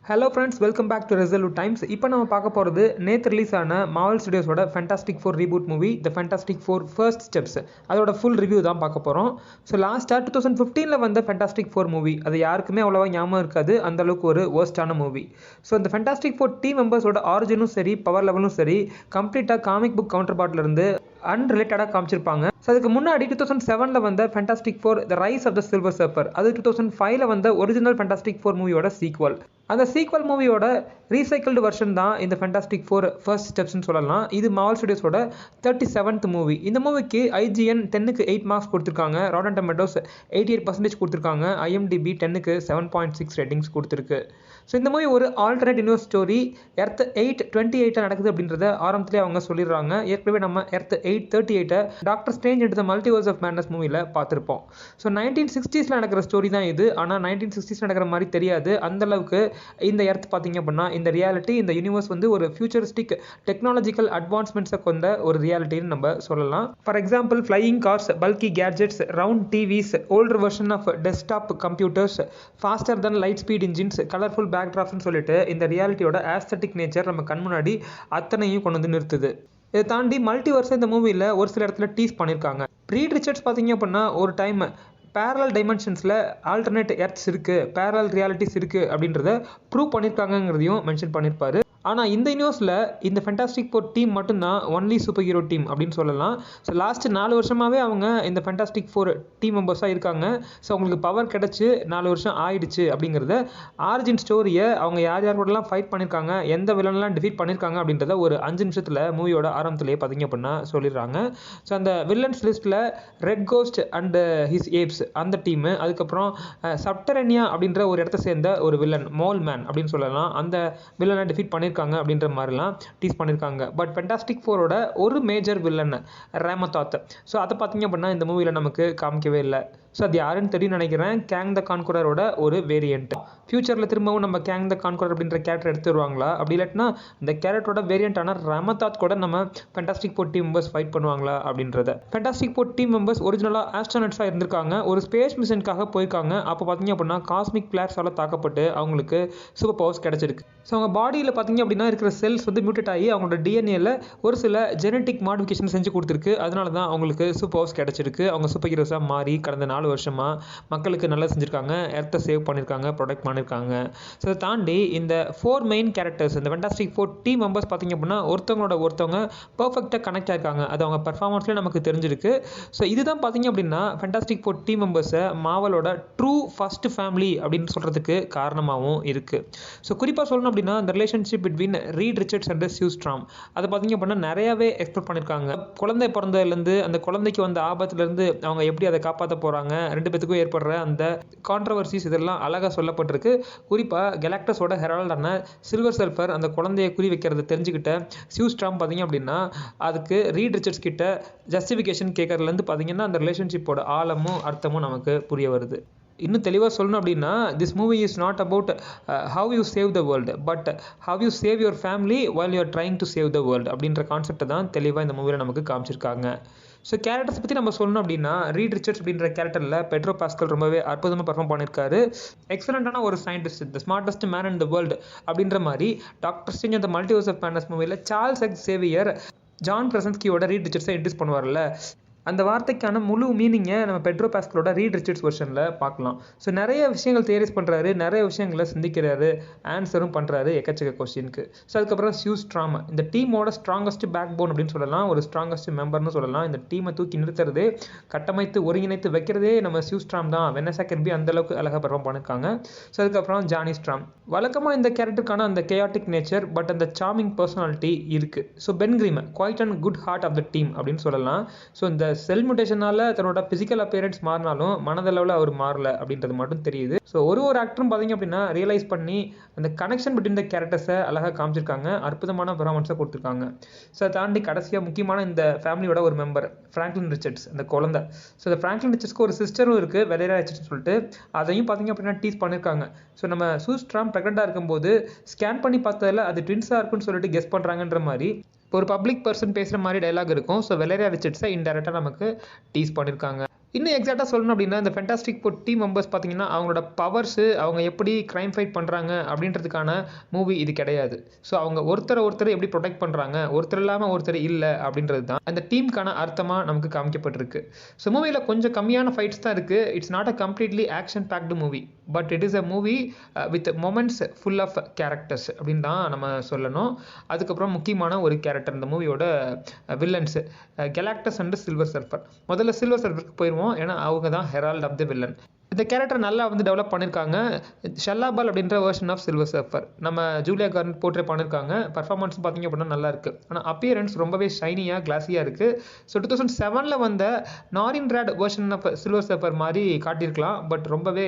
Hello friends, welcome back to Resolute Times. இப்போ நம்ம பார்க்க போகிறது நேற்று ரிலீஸ் ஆன மார்வல் ஸ்டுடியோஸோட Fantastic Four reboot movie the Fantastic Four first steps. அதோட ஃபுல் ரிவ்யூ தான் பார்க்க போகிறோம். ஸோ லாஸ்ட்டாக 2015 வந்த ஃபேண்டாஸ்டிக் ஃபோர் மூவி அது யாருக்குமே அவ்வளோவா ஞாபகம் இருக்காது, அந்தளவுக்கு ஒரு வேர்ஸ்டான மூவி. ஸோ இந்த ஃபேண்டாஸ்டிக் ஃபோர் டீம் மெம்பர்ஸோட ஆரிஜினும் சரி, பவர் லெவலும் சரி, கம்ப்ளீட்டாக காமிக் புக் கவுண்டர் பார்ட்லேருந்து அன்ரிலேட்டடாக காமிச்சிருப்பாங்க. ஸோ அதுக்கு முன்னாடி 2007 வந்த fantastic four the rise of the silver surfer, அது 2005 வந்த ஒரிஜினல் ஃபேண்டாஸ்டிக் ஃபோர் மூவியோட சீக்வல். அந்த சீக்வல் மூவியோட ரீசைக்கிள்டு வெர்ஷன் தான் இந்த ஃபேண்டாஸ்டிக் ஃபோர் ஃபர்ஸ்ட் ஸ்டெப்ஸ்னு சொல்லலாம். இது மார்வல் ஸ்டுடியோஸோட 37th மூவி. இந்த மூவிக்கு IGN 10க்கு 8 மார்க்ஸ் கொடுத்துருக்காங்க, ராட்டன் டொமேட்டோஸ் 88% கொடுத்துருக்காங்க, IMDb 10க்கு 7.6 ரேட்டிங்ஸ் கொடுத்துருக்கு. ஸோ இந்த மூவி ஒரு ஆல்டர்னேட் யூனிவர்ஸ் ஸ்டோரி. எர்த் 828 நடக்குது அப்படின்றத ஆரம்பத்திலே அவங்க சொல்லிடுறாங்க. ஏற்கனவே நம்ம earth 838 doctor strange into the multiverse of madness மூவியில் பார்த்துருப்போம். ஸோ 1960s நடக்கிற ஸ்டோரி தான் இது. ஆனால் 1960s நடக்கிற மாதிரி தெரியாது. அந்தளவுக்கு இந்த எர்த் பார்த்தீங்க அப்படின்னா இந்த ரியாலிட்டி, இந்த யூனிவர்ஸ் வந்து ஒரு ஃபியூச்சரிஸ்டிக் டெக்னாலஜிக்கல் அட்வான்ஸ்மெண்ட்ஸை கொண்ட ஒரு ரியாலிட்டின்னு நம்ம சொல்லலாம். For example, flying cars, bulky gadgets, round TVs, older version of desktop computers, faster then light speed engines, colourful பேக்ட்ராப்ஸ்னு சொல்லிட்டு இந்த ரியாலிட்டியோட ஆஸ்தட்டிக் நேச்சர் நம்ம கண் முன்னாடி அத்தனையும் கொண்டு வந்து நிறுத்துது. இதை தாண்டி மல்டிவர்ஸ் இந்த மூவியில் ஒரு சில இடத்துல டீஸ் பண்ணியிருக்காங்க. ரீட் ரிச்சர்ட்ஸ் பார்த்தீங்க அப்படின்னா ஒரு டைம் பேரலல் டைமென்ஷன்ஸில் ஆல்டர்னேட் எர்த்ஸ் இருக்குது, பேரலல் ரியாலிட்டிஸ் இருக்குது அப்படின்றத ப்ரூவ் பண்ணியிருக்காங்கிறதையும் மென்ஷன் பண்ணியிருப்பாரு. ஆனால் இந்த யூனிவர்ஸில் இந்த ஃபேண்டாஸ்டிக் ஃபோர் டீம் மட்டும்தான் ஒன்லி சூப்பர் ஹீரோ டீம் அப்படின்னு சொல்லலாம். ஸோ லாஸ்ட் 4 வருஷமாகவே அவங்க இந்த ஃபேண்டாஸ்டிக் ஃபோர் டீம் மெம்பர்ஸாக இருக்காங்க. ஸோ அவங்களுக்கு பவர் கிடச்சி 4 வருஷம் ஆயிடுச்சு அப்படிங்கிறத ஆரிஜின் ஸ்டோரியை அவங்க யார் யார் கூடலாம் ஃபைட் பண்ணியிருக்காங்க, எந்த வில்லன்லாம் டிஃபீட் பண்ணியிருக்காங்க அப்படின்றத ஒரு 5 நிமிஷத்தில் மூவியோட ஆரம்பத்திலேயே பார்த்தீங்க அப்படின்னா சொல்லிடுறாங்க. ஸோ அந்த வில்லன்ஸ் லிஸ்ட்டில் red ghost and his apes அந்த டீமு, அதுக்கப்புறம் சப்டரேனியா அப்படின்ற ஒரு இடத்த சேர்ந்த ஒரு வில்லன் மோல் மேன் அப்படின்னு சொல்லலாம், அந்த வில்லனை டிஃபீட் பண்ணியிருக்காங்க அப்படின்ற மாதிரிலாம் டீஸ் பண்ணியிருக்காங்க. பட் ஃபேண்டாஸ்டிக் ஃபோரோட ஒரு மேஜர் வில்லன் ரேமதாத், ஸோ அதை பார்த்தீங்க அப்படின்னா இந்த மூவியில் நமக்கு காமிக்கவே இல்லை. ஸோ அது யாருன்னு தெரியும் நினைக்கிறேன், கேங் த கான்குரரோட ஒரு வேரியண்ட். ஃபியூச்சரில் திரும்பவும் நம்ம கேங் த கான்குரர் அப்படின்ற கேரக்டர் எடுத்து வருவாங்களா, அப்படி இல்லாட்டினா இந்த கேரக்டரோட வேரியண்டான ரேமதாத் கூட நம்ம fantastic four team members fight பண்ணுவாங்களா அப்படின்றத. ஃபேண்டாஸ்டிக் ஃபோர் டீம் மெம்பர்ஸ் ஒரிஜினலாக ஆஸ்ட்ரோனட்ஸாக இருந்திருக்காங்க, ஒரு ஸ்பேஸ் மிஷனுக்காக போயிருக்காங்க. அப்போ பார்த்தீங்க அப்படின்னா காஸ்மிக் பிளாட்ஸால் தாக்கப்பட்டு அவங்களுக்கு சூப்பர் பவர்ஸ் கிடச்சிருக்கு. ஸோ அவங்க பாடியில் பார்த்தீங்க அப்படின்னா இருக்கிற செல்ஸ் வந்து மியூட்டேட் ஆகி அவங்களோட டிஎன்ஏல ஒரு சில ஜெனட்டிக் மாடிஃபிகேஷன் செஞ்சு கொடுத்துருக்கு. அதனால தான் அவங்களுக்கு சூப்பர் பவர்ஸ் கிடச்சிருக்கு. அவங்க சூப்பர் ஹீரோஸாக மாறி கடந்த 4 வருஷமாக மக்களுக்கு நல்லா செஞ்சுருக்காங்க, எர்த்தை சேவ் பண்ணியிருக்காங்க, ப்ரொடெக்ட் பண்ணியிருக்காங்க. ஸோ அதை தாண்டி இந்த 4 மெயின் கேரக்டர்ஸ் இந்த ஃபேண்டாஸ்டிக் ஃபோர் டீம் மெம்பர்ஸ் பார்த்தீங்க அப்படின்னா ஒருத்தவங்க பர்ஃபெக்டாக கனெக்ட் ஆயிருக்காங்க. அது அவங்க பர்ஃபார்மன்ஸ்லேயே நமக்கு தெரிஞ்சிருக்கு. ஸோ இதுதான் பார்த்தீங்க அப்படின்னா ஃபேண்டாஸ்டிக் ஃபோர் டீம் மெம்பர்ஸை மார்வலோட ட்ரூ ஃபர்ஸ்ட் ஃபேமிலி அப்படின்னு சொல்கிறதுக்கு காரணமாகவும் இருக்குது. ஸோ குறிப்பாக சொல்லணும் அப்படின்னா இந்த relationship between Reed Richards and Sue Storm அதை பார்த்தீங்க அப்படின்னா நிறையாவே எக்ஸ்ப்ளோர் பண்ணியிருக்காங்க. குழந்தை பிறந்ததுலேருந்து அந்த குழந்தைக்கு வந்த ஆபத்துலேருந்து அவங்க எப்படி அதை காப்பாற்ற போகிறாங்க, 2 பேத்துக்கும் ஏற்படுற அந்த கான்ட்ரவர்சிஸ் இதெல்லாம் அழகாக சொல்லப்பட்டிருக்கு. குறிப்பாக கெலாக்டஸோட ஹெரால்டான சில்வர் சல்ஃபர் அந்த குழந்தையை குறி வைக்கிறத தெரிஞ்சுக்கிட்ட சியூ ஸ்ட்ராம் பார்த்தீங்க அப்படின்னா அதுக்கு ரீட் ரிச்சர்ட்ஸ் கிட்ட ஜஸ்டிஃபிகேஷன் கேட்கறதுலேருந்து பார்த்தீங்கன்னா அந்த ரிலேஷன்ஷிப்போட ஆழமும் அர்த்தமும் நமக்கு புரிய வருது. இன்னும் தெளிவாக சொல்லணும் அப்படின்னா this movie is not about how you save the world but how you save your family while you are trying to save the world அப்படின்ற கான்செப்டை தான் தெளிவாக இந்த மூவியில் நமக்கு காமிச்சிருக்காங்க. ஸோ கேரக்டர்ஸ் பற்றி நம்ம சொல்லணும் அப்படின்னா ரீட் ரிச்சர்ட்ஸ் அப்படின்ற கேரக்டரில் பெட்ரோ பாஸ்கல் ரொம்பவே அற்புதமாக பர்ஃபார்ம் பண்ணியிருக்காரு. எக்ஸலண்ட்டான ஒரு scientist, the smartest man in the world அப்படின்ற மாதிரி டாக்டர் ஸ்ட்ரேஞ்ச் அந்த மல்டிவர்ஸ் ஆஃப் மேட்னஸ் மூவியில் சார்ல்ஸ் எக்ஸ் சேவியர் ஜான் கிரசன்ஸ்கியோட ரீட் ரிச்சர்ட்ஸை இன்ட்ரடியூஸ் பண்ணுவார்ல, அந்த வார்த்தைக்கான முழு மீனிங்கை நம்ம பெட்ரோ பாஸ்கலோட ரீட் ரிச்சர்ட்ஸ் வெர்ஷனில் பார்க்கலாம். ஸோ நிறைய விஷயங்கள் தியரிஸ் பண்ணுறாரு, நிறைய விஷயங்களை சிந்திக்கிறாரு, ஆன்சரும் பண்ணுறாரு எக்கச்சக்க கொஸ்டினுக்கு. ஸோ அதுக்கப்புறம் சியூ ஸ்ட்ராம் இந்த டீமோட ஸ்ட்ராங்கஸ்ட் பேக் போன் அப்படின்னு சொல்லலாம், ஒரு ஸ்ட்ராங்கஸ்ட் மெம்பர்னு சொல்லலாம். இந்த டீமை தூக்கி நிறுத்துறது, கட்டமைத்து ஒருங்கிணைத்து வைக்கிறதே நம்ம சியூ ஸ்ட்ராம் தான். வெனஸா கெர்பி அந்தளவுக்கு அழகாக பர்ஃபார்ம் பண்ணியிருக்காங்க. ஸோ அதுக்கப்புறம் ஜானி ஸ்ட்ராம் வழக்கமாக இந்த கேரக்டருக்கான அந்த கேயாட்டிக் நேச்சர் பட் அந்த சார்மிங் பர்சனாலிட்டி இருக்குது. So Ben Grimm quite and good heart of the team அப்படின்னு சொல்லலாம். ஸோ இந்த செல் மியூட்டேஷனால தன்னோட பிசிக்கல் அப்பியரன்ஸ் மாறினாலும் மனதளவில் அவர் மாறல அப்படின்றது மட்டும் தெரியுது. ஸோ ஒரு ஆக்டரும் பார்த்தீங்க அப்படின்னா ரியலைஸ் பண்ணி அந்த கனெக்ஷன் பிட்வீன் த கேரக்டர்ஸை அழகாக காமிச்சிருக்காங்க, அற்புதமான பெர்ஃபார்மன்ஸை கொடுத்துருக்காங்க. ஸோ அதை தாண்டி கடைசியாக முக்கியமான இந்த ஃபேமிலியோட ஒரு மெம்பர் ஃப்ராங்க்லின் ரிச்சர்ட்ஸ் அந்த குழந்தை. ஸோ இந்த ஃப்ராங்க்லின் ரிச்சர்ட்ஸ்க்கு ஒரு சிஸ்டரும் இருக்குது, வெலேரியா ரிச்சர்ட்ஸ் சொல்லிட்டு, அதையும் பார்த்தீங்க அப்படின்னா டீஸ் பண்ணியிருக்காங்க. ஸோ நம்ம சியூ ஸ்ட்ராம் ப்ரெக்னெண்ட்டாக இருக்கும்போது ஸ்கேன் பண்ணி பார்த்ததில் அது ட்வின்ஸாக இருக்குன்னு சொல்லிட்டு கெஸ் பண்ணுறாங்கன்ற மாதிரி ஒரு பப்ளிக் பர்சன் பேசுகிற மாதிரி டைலாக் இருக்கும். ஸோ வெலேரியா ரிச்சர்ட்ஸை இன்டெரக்டாக நமக்கு டீஸ் பண்ணியிருக்காங்க. இன்னும் எக்ஸாக்டாக சொல்லணும் அப்படின்னா இந்த ஃபென்டாஸ்டிக் ஃபோர் டீம் மெம்பர்ஸ் பார்த்தீங்கன்னா அவங்களோட பவர்ஸு அவங்க எப்படி க்ரைம் ஃபைட் பண்ணுறாங்க அப்படின்றதுக்கான மூவி இது கிடையாது. ஸோ அவங்க ஒருத்தர் எப்படி ப்ரொடெக்ட் பண்ணுறாங்க, ஒருத்தர் இல்லாமல் ஒருத்தர் இல்லை அப்படின்றது தான் அந்த டீமுக்கான அர்த்தமாக நமக்கு காமிக்கப்பட்டிருக்கு. ஸோ மூவியில் கொஞ்சம் கம்மியான ஃபைட்ஸ் தான் இருக்குது. It's not a completely action packed movie, but it is a movie with moments full of characters அப்படின்னு தான் நம்ம சொல்லணும். அதுக்கப்புறம் முக்கியமான ஒரு கேரக்டர் இந்த மூவியோட வில்லன்ஸ் கெலாக்டஸ் அண்ட் சில்வர் சர்ஃபர். முதல்ல சில்வர் சர்ஃபருக்கு போயிடுவோம், ஏன்னா அவங்க தான் ஹெரால்ட் ஆஃப் த வில்லன். இந்த கேரக்டர் நல்லா டெவலப் பண்ணியிருக்காங்க. ஷல்லாபால் அப்படின்ற வெர்ஷன் ஆஃப் சில்வர் சர்ஃபர் நம்ம ஜூலியா கார்லண்ட் போர்ட்ரே பண்ணியிருக்காங்க. பர்ஃபார்மன்ஸ் பார்த்தீங்க அப்படின்னா நல்லா இருக்குது. ஆனால் அப்பியரன்ஸ் ரொம்பவே ஷைனியாக கிளாஸியாக இருக்குது. ஸோ 2007 வந்த Norrin Radd version of Silver Surfer மாதிரி காட்டியிருக்கலாம். பட் ரொம்பவே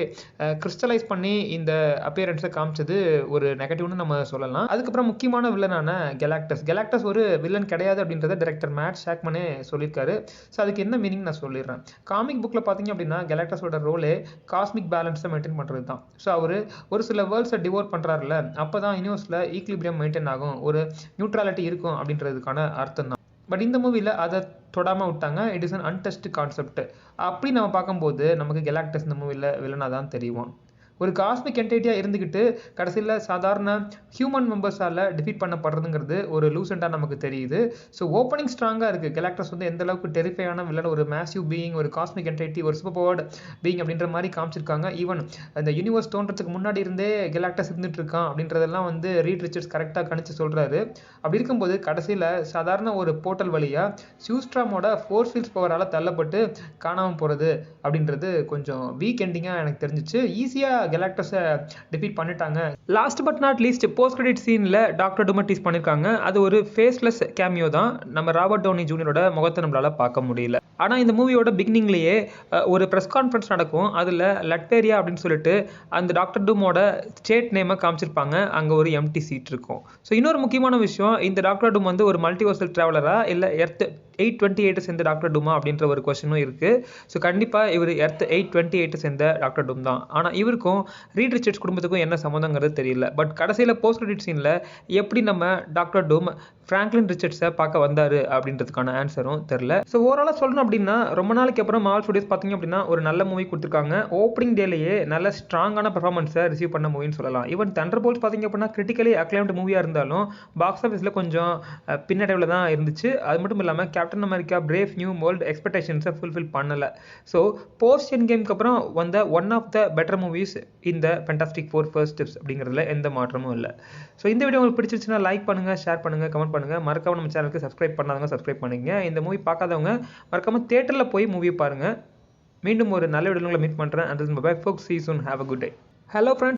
கிறிஸ்டலைஸ் பண்ணி இந்த அப்பியரன்ஸை காமிச்சது ஒரு நெகட்டிவ்னு நம்ம சொல்லலாம். அதுக்கப்புறம் முக்கியமான வில்லனான கெலாக்டஸ் ஒரு வில்லன் கிடையாது அப்படின்றத டைரக்டர் மேட் ஷாக்மனே சொல்லியிருக்காரு. ஸோ அதுக்கு என்ன மீனிங் நான் சொல்லிடுறேன். காமிக் புக்கில் பார்த்தீங்க அப்படின்னா கெலாக்டஸோட ரோலே காஸ்மிக் பேலன்ஸை மெயின்டைன் பண்ணுறது தான். ஸோ அவர் ஒரு சில வேர்ல்ட்ஸை டிவோட் பண்ணுறாருல, அப்போ தான் யூனிவர்ஸில் ஈக்லிபிரியம் மெயின்டைன் ஆகும், ஒரு நியூட்ரலிட்டி இருக்கும் அப்படின்றதுக்கான அர்த்தம் தான். பட் இந்த மூவியில் அதை தொடாமல் விட்டாங்க. It is an untested concept. அப்படி நம்ம பார்க்கும்போது நமக்கு கெலாக்டஸ் இந்த மூவியில் வில்லனாக தான் தெரியும். ஒரு காஸ்மிக் என்டைட்டியாக இருந்துக்கிட்டு கடைசியில் சாதாரண ஹியூமன் மெம்பர்ஸால் டிஃபீட் பண்ணப்படுறதுங்கிறது ஒரு லூசண்டாக நமக்கு தெரியுது. ஸோ ஓப்பனிங் ஸ்ட்ராங்காக இருக்குது. கெலாக்டஸ் எந்த அளவுக்கு டெரிஃபையான வில்லன், ஒரு மேசிவ் பீயிங், ஒரு காஸ்மிக் என்டைட்டி, ஒரு சூப்பர் பவர்டு பீயிங் அப்படின்ற மாதிரி காமிச்சிருக்காங்க. ஈவன் அந்த யூனிவர்ஸ் தோன்றதுக்கு முன்னாடி இருந்தே கெலாக்டஸ் இருந்துட்டு இருக்கான் அப்படின்றதெல்லாம் ரீட் ரிச்சர்ட்ஸ் கரெக்டாக கணிச்சு சொல்கிறாரு. அப்படி இருக்கும்போது கடைசியில் சாதாரண ஒரு போர்ட்டல் வழியாக சியூஸ்ட்ராமோட ஃபோர்ஸ் ஃபீல்ட்ஸ் பவரால் தள்ளப்பட்டு காணாமல் போகிறது அப்படின்றது கொஞ்சம் வீக் எண்டிங்காக எனக்கு தெரிஞ்சிச்சு. ஈஸியாக கெலாக்டஸை டிஃபீட் பண்ணிட்டாங்க. Last but not least post credit சீனில் டாக்டர் டூமை டீஸ் பண்ணியிருக்காங்க. அது ஒரு ஃபேஸ்லெஸ் கேமியோ தான். நம்ம ராபர்ட் டவுனி ஜூனியரோட முகத்தை நம்மளால் பார்க்க முடியல. ஆனால் இந்த மூவியோட பிகினிங்லேயே ஒரு ப்ரெஸ் கான்ஃபரன்ஸ் நடக்கும். அதில் லட்வேரியா அப்படின்னு சொல்லிட்டு அந்த டாக்டர் டூமோட ஸ்டேட் நேமை காமிச்சிருப்பாங்க. அங்கே ஒரு எம்டி சீட் இருக்கும். ஸோ இன்னொரு முக்கியமான விஷயம், இந்த டாக்டர் டூம் ஒரு மல்டிவர்சல் ட்ராவலரா இல்லை எர்த் 828 சேர்ந்த டாக்டர் டூமா அப்படின்ற ஒரு கொஸ்டினும் இருக்குது. ஸோ கண்டிப்பாக இவர் எர்த் 828 சேர்ந்த டாக்டர் டூம் தான். ஆனால் இவருக்கும் ரீட் ரிச்சர்ட்ஸ் குடும்பத்துக்கும் என்ன சம்மந்தங்கிறது தெரியல. பட் கடைசியில் போஸ்ட் கிரெடிட் சீனில் எப்படி நம்ம டாக்டர் டூம் ஃப்ராங்க்லின் ரிச்சர்ட்ஸை பார்க்க வந்தார் அப்படின்றதுக்கான ஆன்சரும் தெரில. ஸோ ஓவராலாக சொல்லணும் அப்படின்னா ரொம்ப நாளைக்கு அப்புறம் மார்வல் ஸ்டுடியோஸ் பார்த்தீங்க அப்படின்னா ஒரு நல்ல மூவி கொடுத்துருக்காங்க. ஓப்பனிங் டேலேயே நல்ல ஸ்ட்ராங்கான பர்ஃபார்மன்ஸை ரிசீவ் பண்ண மூவின்னு சொல்லலாம். ஈவன் தண்டர்போல்ட்ஸ் பார்த்தீங்க அப்படின்னா கிரிட்டிக்கலி அக்ளைம்டு மூவியாக இருந்தாலும் பாக்ஸ் ஆஃபீஸில் கொஞ்சம் பின்னடைவில் தான் இருந்துச்சு. அது மட்டும் இல்லாமல் Captain America Brave New World எக்ஸ்பெக்டேஷன்ஸை ஃபுல்ஃபில் பண்ணலை. ஸோ போஸ்ட் எண்ட் கேமுக்கு அப்புறம் வந்த one of the better movies இந்த ஃபென்டாஸ்டிக் ஃபோர் ஃபர்ஸ்ட் ஸ்டெப்ஸ் அப்படிங்கிறதுல எந்த மாற்றமும் இல்லை. ஸோ இந்த வீடியோ உங்களுக்கு பிடிச்சிருச்சுன்னா லைக் பண்ணுங்கள், ஷேர் பண்ணுங்கள், கமெண்ட் பண்ணுங்கள். மறக்காம நம்ம சேனலுக்கு சப்ஸ்கிரைப் பண்ணாதவங்க சப்ஸ்கிரைப் பண்ணுங்க. இந்த மூவி பார்க்காதவங்க மறக்காம தியேட்டரில் போய் மூவி பாருங்கள். மீண்டும் ஒரு நல்ல வீடியோவில் மீட் பண்ணுறேன். And bye folks, see you soon, have a good day. Hello friends.